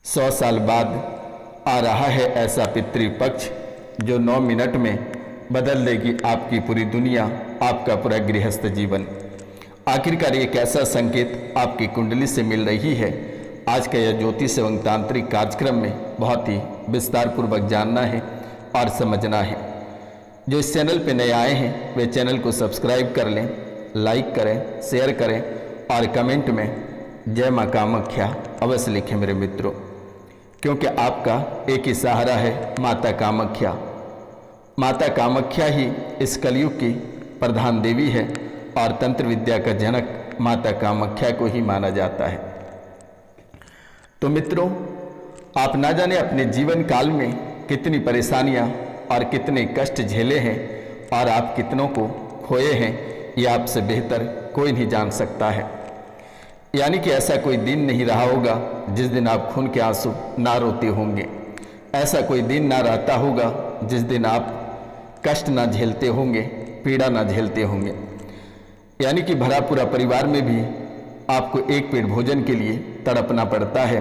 100 साल बाद आ रहा है ऐसा पितृपक्ष जो 9 मिनट में बदल देगी आपकी पूरी दुनिया, आपका पूरा गृहस्थ जीवन। आखिरकार ये कैसा संकेत आपकी कुंडली से मिल रही है, आज का यह ज्योतिष एवं तांत्रिक कार्यक्रम में बहुत ही विस्तार पूर्वक जानना है और समझना है। जो इस चैनल पर नए आए हैं वे चैनल को सब्सक्राइब कर लें, लाइक करें, शेयर करें और कमेंट में जय माँ कामाख्या अवश्य लिखें मेरे मित्रों, क्योंकि आपका एक ही सहारा है माता कामाख्या। माता कामाख्या ही इस कलयुग की प्रधान देवी है और तंत्र विद्या का जनक माता कामाख्या को ही माना जाता है। तो मित्रों, आप ना जाने अपने जीवन काल में कितनी परेशानियां और कितने कष्ट झेले हैं और आप कितनों को खोए हैं, ये आपसे बेहतर कोई नहीं जान सकता है। यानी कि ऐसा कोई दिन नहीं रहा होगा जिस दिन आप खून के आंसू ना रोते होंगे, ऐसा कोई दिन ना रहता होगा जिस दिन आप कष्ट ना झेलते होंगे, पीड़ा ना झेलते होंगे। यानी कि भरा पूरा परिवार में भी आपको एक पेट भोजन के लिए तड़पना पड़ता है,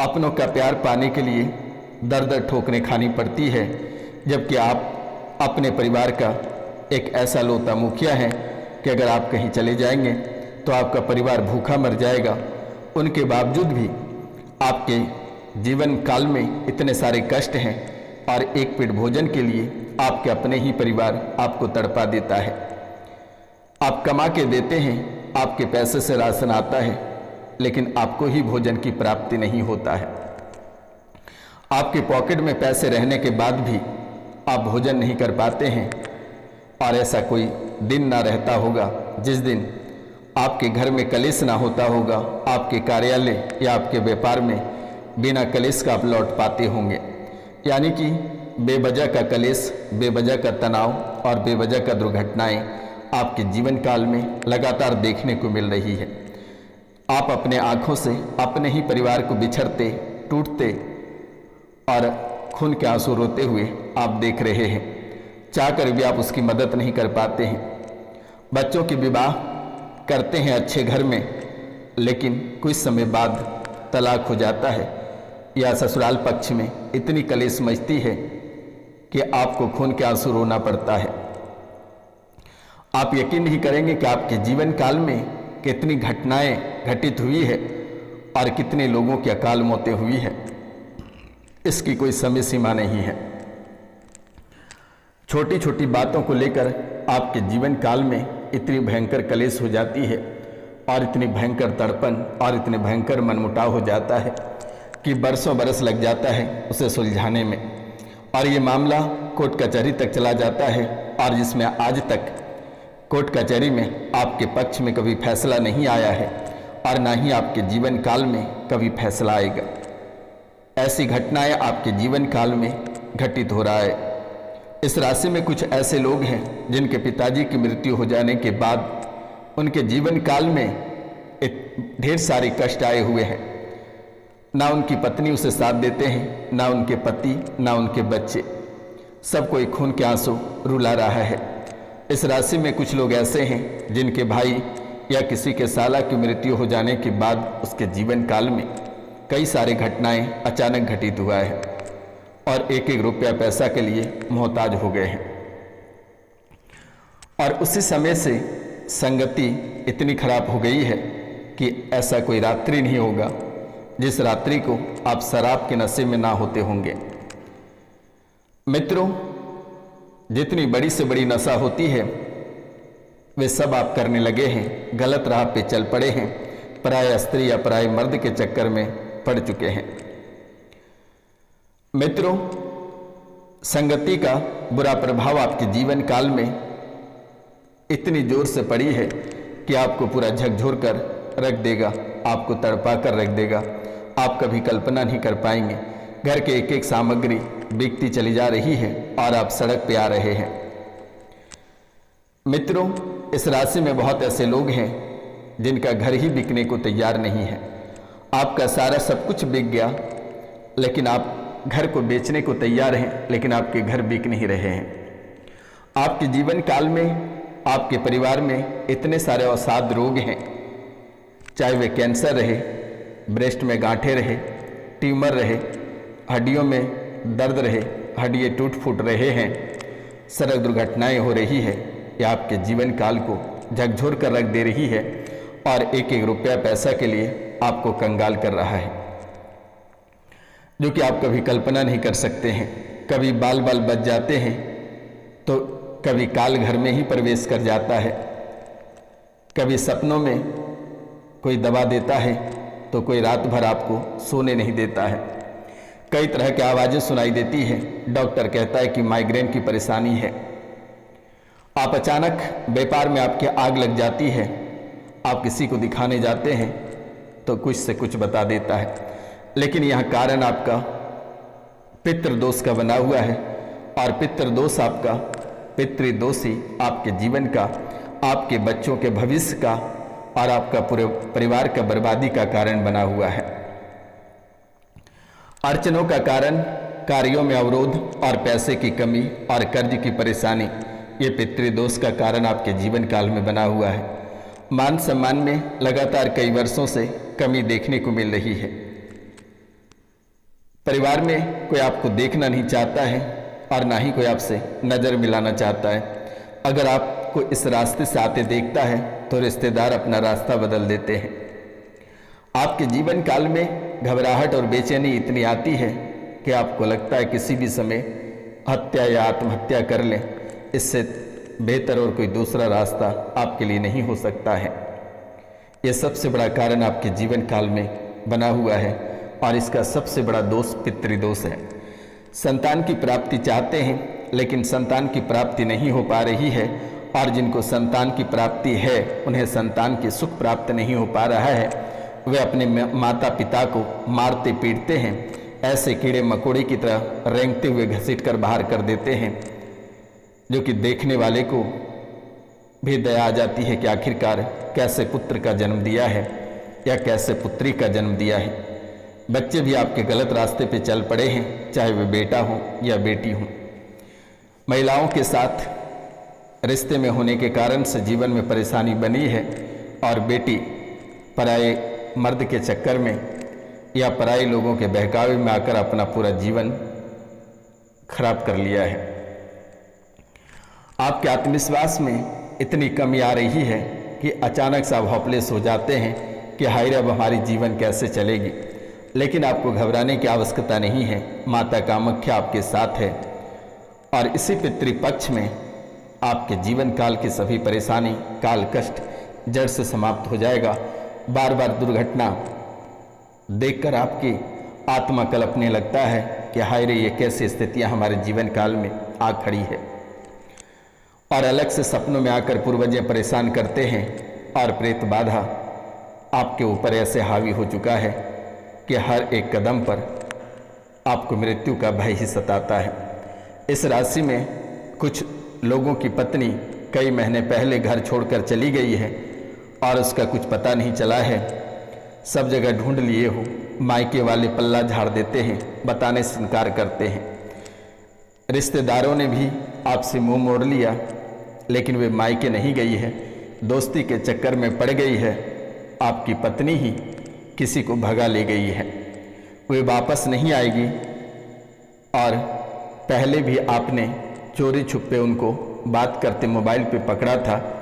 अपनों का प्यार पाने के लिए दर दर ठोकरें खानी पड़ती है, जबकि आप अपने परिवार का एक ऐसा लोता मुखिया है कि अगर आप कहीं चले जाएंगे तो आपका परिवार भूखा मर जाएगा। उनके बावजूद भी आपके जीवन काल में इतने सारे कष्ट हैं और एक पेट भोजन के लिए आपके अपने ही परिवार आपको तड़पा देता है। आप कमा के देते हैं, आपके पैसे से राशन आता है, लेकिन आपको ही भोजन की प्राप्ति नहीं होता है। आपके पॉकेट में पैसे रहने के बाद भी आप भोजन नहीं कर पाते हैं। और ऐसा कोई दिन ना रहता होगा जिस दिन आपके घर में कलेश ना होता होगा, आपके कार्यालय या आपके व्यापार में बिना कलेश का आप लौट पाते होंगे। यानी कि बेवजह का कलेश, बेवजह का तनाव और बेवजह का दुर्घटनाएं आपके जीवन काल में लगातार देखने को मिल रही है। आप अपने आँखों से अपने ही परिवार को बिछड़ते, टूटते और खून के आंसू रोते हुए आप देख रहे हैं। चाहकर भी आप उसकी मदद नहीं कर पाते हैं। बच्चों की विवाह करते हैं अच्छे घर में, लेकिन कुछ समय बाद तलाक हो जाता है या ससुराल पक्ष में इतनी कलेश मचती है कि आपको खून के आंसू रोना पड़ता है। आप यकीन नहीं करेंगे कि आपके जीवन काल में कितनी घटनाएं घटित हुई है और कितने लोगों की अकाल मौतें हुई है, इसकी कोई समय सीमा नहीं है। छोटी छोटी बातों को लेकर आपके जीवन काल में इतनी भयंकर कलेश हो जाती है और इतनी भयंकर तड़पन और इतने भयंकर मनमुटाव हो जाता है कि बरसों बरस लग जाता है उसे सुलझाने में, और ये मामला कोर्ट कचहरी तक चला जाता है, और जिसमें आज तक कोर्ट कचहरी में आपके पक्ष में कभी फैसला नहीं आया है और ना ही आपके जीवन काल में कभी फैसला आएगा। ऐसी घटनाएं आपके जीवन काल में घटित हो रहा है। इस राशि में कुछ ऐसे लोग हैं जिनके पिताजी की मृत्यु हो जाने के बाद उनके जीवन काल में ढेर सारे कष्ट आए हुए हैं। ना उनकी पत्नी उसे साथ देते हैं, ना उनके पति, ना उनके बच्चे, सब कोई खून के आंसू रुला रहा है। इस राशि में कुछ लोग ऐसे हैं जिनके भाई या किसी के साला की मृत्यु हो जाने के बाद उसके जीवन काल में कई सारे घटनाएं अचानक घटित हुआ है और एक एक रुपया पैसा के लिए मोहताज हो गए हैं। और उसी समय से संगति इतनी खराब हो गई है कि ऐसा कोई रात्रि नहीं होगा जिस रात्रि को आप शराब के नशे में ना होते होंगे। मित्रों, जितनी बड़ी से बड़ी नशा होती है वे सब आप करने लगे हैं, गलत राह पे चल पड़े हैं, पराया स्त्री या पराये मर्द के चक्कर में पड़ चुके हैं। मित्रों, संगति का बुरा प्रभाव आपके जीवन काल में इतनी जोर से पड़ी है कि आपको पूरा झकझोर कर रख देगा, आपको तड़पा कर रख देगा। आप कभी कल्पना नहीं कर पाएंगे। घर के एक एक सामग्री बिकती चली जा रही है और आप सड़क पे आ रहे हैं। मित्रों, इस राशि में बहुत ऐसे लोग हैं जिनका घर ही बिकने को तैयार नहीं है। आपका सारा सब कुछ बिक गया, लेकिन आप घर को बेचने को तैयार हैं, लेकिन आपके घर बिक नहीं रहे हैं। आपके जीवन काल में आपके परिवार में इतने सारे अवसाद रोग हैं, चाहे वे कैंसर रहे, ब्रेस्ट में गांठें रहे, ट्यूमर रहे, हड्डियों में दर्द रहे, हड्डियाँ टूट फूट रहे हैं, सड़क दुर्घटनाएं हो रही है, या आपके जीवन काल को झकझोर कर रख दे रही है और एक एक रुपया पैसा के लिए आपको कंगाल कर रहा है, जो कि आप कभी कल्पना नहीं कर सकते हैं। कभी बाल बाल बच जाते हैं तो कभी काल घर में ही प्रवेश कर जाता है, कभी सपनों में कोई दबा देता है तो कोई रात भर आपको सोने नहीं देता है। कई तरह की आवाज़ें सुनाई देती है, डॉक्टर कहता है कि माइग्रेन की परेशानी है। आप अचानक व्यापार में आपके आग लग जाती है, आप किसी को दिखाने जाते हैं तो कुछ से कुछ बता देता है, लेकिन यह कारण आपका पितृदोष का बना हुआ है और पितृदोष आपका पितृदोष ही आपके जीवन का, आपके बच्चों के भविष्य का और आपका पूरे परिवार का बर्बादी का कारण बना हुआ है। अड़चनों का कारण कार्यों में अवरोध और पैसे की कमी और कर्ज की परेशानी, ये पितृदोष का कारण आपके जीवन काल में बना हुआ है। मान सम्मान में लगातार कई वर्षों से कमी देखने को मिल रही है। परिवार में कोई आपको देखना नहीं चाहता है और ना ही कोई आपसे नज़र मिलाना चाहता है। अगर आपको इस रास्ते से आते देखता है तो रिश्तेदार अपना रास्ता बदल देते हैं। आपके जीवन काल में घबराहट और बेचैनी इतनी आती है कि आपको लगता है किसी भी समय हत्या या आत्महत्या कर लें, इससे बेहतर और कोई दूसरा रास्ता आपके लिए नहीं हो सकता है। यह सबसे बड़ा कारण आपके जीवन काल में बना हुआ है और इसका सबसे बड़ा दोष पितृदोष है। संतान की प्राप्ति चाहते हैं लेकिन संतान की प्राप्ति नहीं हो पा रही है, और जिनको संतान की प्राप्ति है उन्हें संतान की सुख प्राप्त नहीं हो पा रहा है। वे अपने माता पिता को मारते पीटते हैं, ऐसे कीड़े मकोड़े की तरह रेंगते हुए घसीट कर बाहर कर देते हैं, जो कि देखने वाले को भी दया आ जाती है कि आखिरकार कैसे पुत्र का जन्म दिया है या कैसे पुत्री का जन्म दिया है। बच्चे भी आपके गलत रास्ते पे चल पड़े हैं, चाहे वे बेटा हो या बेटी हो। महिलाओं के साथ रिश्ते में होने के कारण से जीवन में परेशानी बनी है, और बेटी पराए मर्द के चक्कर में या पराए लोगों के बहकावे में आकर अपना पूरा जीवन खराब कर लिया है। आपके आत्मविश्वास में इतनी कमी आ रही है कि अचानक से आप होपलेस हो जाते हैं कि हाय रे अब हमारी जीवन कैसे चलेगी। लेकिन आपको घबराने की आवश्यकता नहीं है, माता कामाख्या आपके साथ है और इसी पितृपक्ष में आपके जीवन काल की सभी परेशानी, काल कष्ट जड़ से समाप्त हो जाएगा। बार बार दुर्घटना देखकर आपकी आत्मा कलपने लगता है कि हाय रे ये कैसी स्थितियां हमारे जीवन काल में आ खड़ी है, और अलग से सपनों में आकर पूर्वजें परेशान करते हैं और प्रेत बाधा आपके ऊपर ऐसे हावी हो चुका है कि हर एक कदम पर आपको मृत्यु का भय ही सताता है। इस राशि में कुछ लोगों की पत्नी कई महीने पहले घर छोड़कर चली गई है और उसका कुछ पता नहीं चला है। सब जगह ढूंढ लिए हो, मायके वाले पल्ला झाड़ देते हैं, बताने से इनकार करते हैं। रिश्तेदारों ने भी आपसे मुंह मोड़ लिया, लेकिन वे मायके नहीं गई है, दोस्ती के चक्कर में पड़ गई है। आपकी पत्नी ही किसी को भगा ले गई है, वे वापस नहीं आएगी। और पहले भी आपने चोरी छुपे उनको बात करते मोबाइल पे पकड़ा था,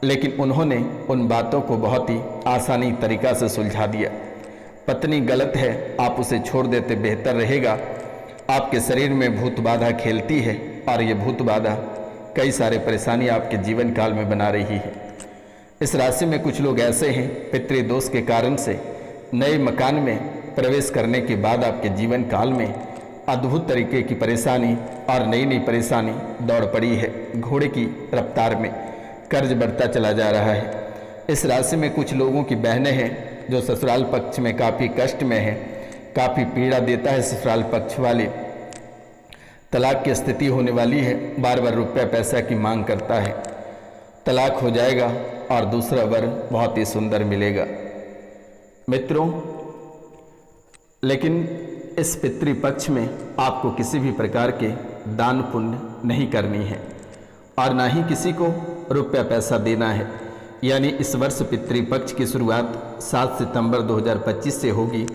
लेकिन उन्होंने उन बातों को बहुत ही आसानी तरीक़ा से सुलझा दिया। पत्नी गलत है, आप उसे छोड़ देते बेहतर रहेगा। आपके शरीर में भूत बाधा खेलती है और ये भूत बाधा कई सारे परेशानी आपके जीवन काल में बना रही है। इस राशि में कुछ लोग ऐसे हैं, पितृदोष के कारण से नए मकान में प्रवेश करने के बाद आपके जीवन काल में अद्भुत तरीके की परेशानी और नई नई परेशानी दौड़ पड़ी है। घोड़े की रफ्तार में कर्ज बढ़ता चला जा रहा है। इस राशि में कुछ लोगों की बहनें हैं जो ससुराल पक्ष में काफ़ी कष्ट में हैं, काफ़ी पीड़ा देता है ससुराल पक्ष वाले। तलाक की स्थिति होने वाली है, बार बार रुपया पैसा की मांग करता है। तलाक हो जाएगा और दूसरा वर बहुत ही सुंदर मिलेगा। मित्रों, लेकिन इस पितृपक्ष में आपको किसी भी प्रकार के दान पुण्य नहीं करनी है और ना ही किसी को रुपया पैसा देना है। यानी इस वर्ष पितृपक्ष की शुरुआत 7 सितंबर 2025 से होगी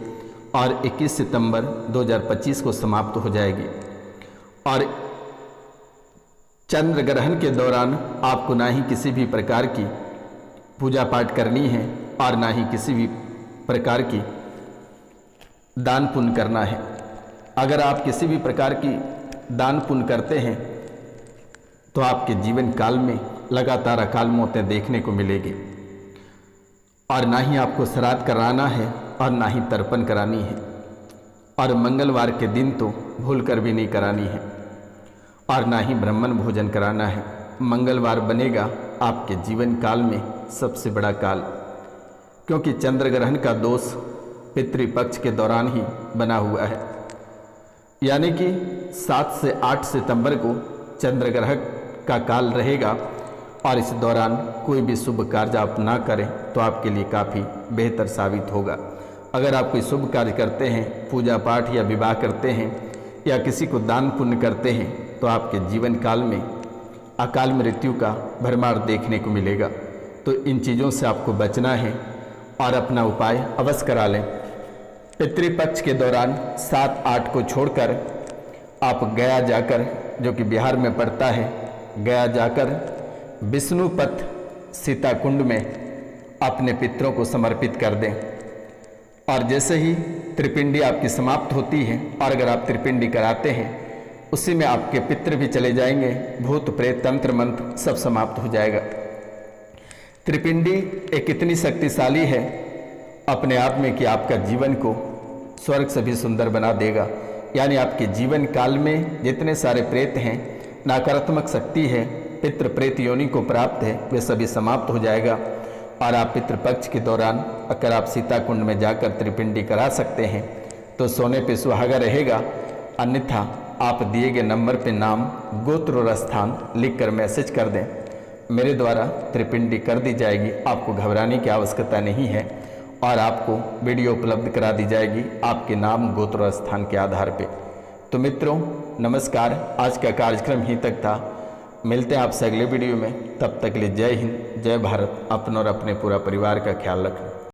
और 21 सितंबर 2025 को समाप्त हो जाएगी। और चंद्र ग्रहण के दौरान आपको ना ही किसी भी प्रकार की पूजा पाठ करनी है और ना ही किसी भी प्रकार की दान पुण्य करना है। अगर आप किसी भी प्रकार की दान पुण्य करते हैं तो आपके जीवन काल में लगातार अकाल मौतें देखने को मिलेगी। और ना ही आपको श्राद्ध कराना है और ना ही तर्पण करानी है। और मंगलवार के दिन तो भूल कर भी नहीं करानी है। और ना ही ब्राह्मण भोजन कराना है। मंगलवार बनेगा आपके जीवन काल में सबसे बड़ा काल, क्योंकि चंद्र ग्रहण का दोष पितृपक्ष के दौरान ही बना हुआ है। यानी कि 7 से 8 सितंबर को चंद्र ग्रहण का काल रहेगा और इस दौरान कोई भी शुभ कार्य आप ना करें तो आपके लिए काफ़ी बेहतर साबित होगा। अगर आप कोई शुभ कार्य करते हैं, पूजा पाठ या विवाह करते हैं या किसी को दान पुण्य करते हैं तो आपके जीवन काल में अकाल मृत्यु का भरमार देखने को मिलेगा। तो इन चीज़ों से आपको बचना है और अपना उपाय अवश्य करा लें। पितृपक्ष के दौरान 7-8 को छोड़कर आप गया जाकर, जो कि बिहार में पड़ता है, गया जाकर विष्णुपथ सीता कुंड में अपने पितरों को समर्पित कर दें। और जैसे ही त्रिपिंडी आपकी समाप्त होती है और अगर आप त्रिपिंडी कराते हैं उसी में आपके पितृ भी चले जाएंगे, भूत प्रेत तंत्र मंत्र सब समाप्त हो जाएगा। त्रिपिंडी एक इतनी शक्तिशाली है अपने आप में कि आपका जीवन को स्वर्ग से भी सुंदर बना देगा। यानी आपके जीवन काल में जितने सारे प्रेत हैं, नकारात्मक शक्ति है, पितृ प्रेत योनि को प्राप्त है, वे सभी समाप्त हो जाएगा। और आप पितृपक्ष के दौरान अगर आप सीता कुंड में जाकर त्रिपिंडी करा सकते हैं तो सोने पे सुहागा रहेगा। अन्यथा आप दिए गए नंबर पे नाम, गोत्र और स्थान लिखकर मैसेज कर दें, मेरे द्वारा त्रिपिंडी कर दी जाएगी। आपको घबराने की आवश्यकता नहीं है और आपको वीडियो उपलब्ध करा दी जाएगी आपके नाम, गोत्र और स्थान के आधार पे। तो मित्रों नमस्कार, आज का कार्यक्रम यहीं तक था। मिलते हैं आपसे अगले वीडियो में, तब तक के लिए जय हिंद, जय भारत। अपनों और अपने पूरा परिवार का ख्याल रखना।